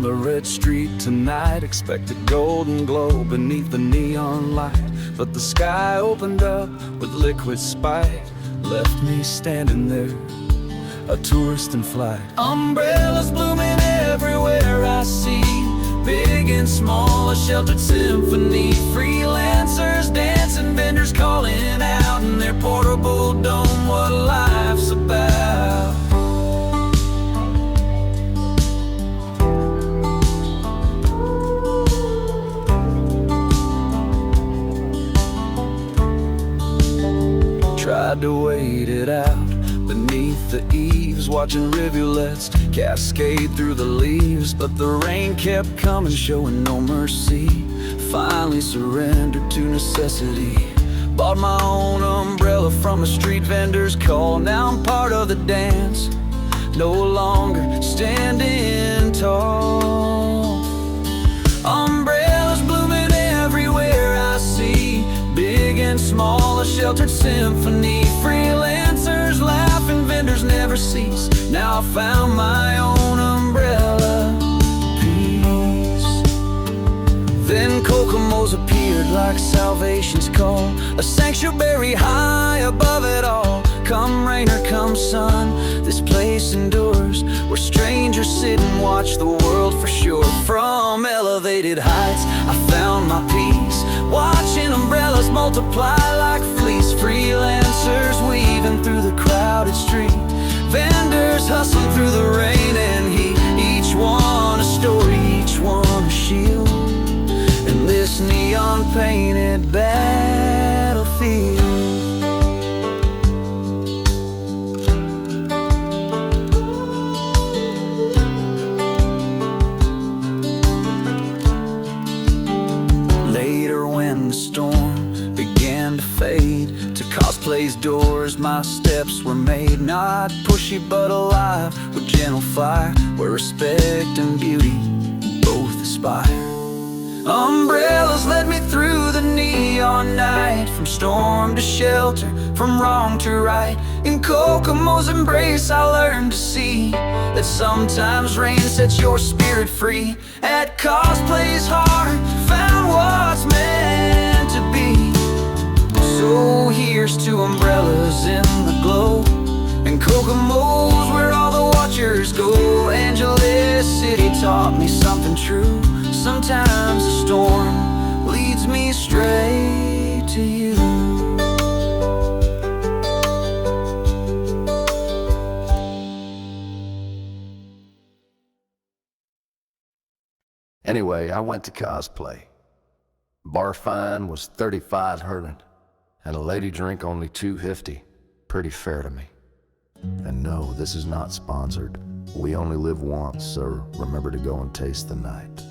on the red street tonight. Expect a golden glow beneath the neon light, but the sky opened up with liquid spite, left me standing there, a tourist in flight. Umbrellas blooming everywhere I see, big and small, a sheltered symphony. Freelancers dancing, vendors calling out in their portable dome what life's about. Tried to wait it out beneath the eaves, watching rivulets cascade through the leaves, but the rain kept coming, showing no mercy. Finally surrendered to necessity, bought my own umbrella from a street vendor's call. Now I'm part of the dance, no longer standing tall. Umbrellas blooming everywhere I see, big and small, a sheltered symphony. Freelancers laughing, vendors never cease. Now I found my own umbrella peace. Then Kokomo's appeared like salvation's call, a sanctuary high above it all. Come rain or come sun, this place endures, where strangers sit and watch the world for sure. From elevated heights I found my peace, watching umbrellas multiply like fleece. Freelancers weaving through the crowded street, vendors hustling through the rain and heat. Each one a story, each one a shield, in this neon painted battlefield. Later when the storm began to fade, to Cosplay's doors my steps were made. Not pushy but alive, with gentle fire, where respect and beauty both aspire. Umbrellas led me through the neon night, from storm to shelter, from wrong to right. In Kokomo's embrace I learned to see that sometimes rain sets your spirit free. At Cosplay's heart found what's meant to be. So here's to umbrellas in the glow, and Kokomo's where all the watchers go. Angeles City taught me something true, sometimes a storm leads me straight to you. Anyway, I went to Cosplay. Bar fine was $35 and a lady drink only $2.50. Pretty fair to me. And no, this is not sponsored. We only live once, so remember to go and taste the night.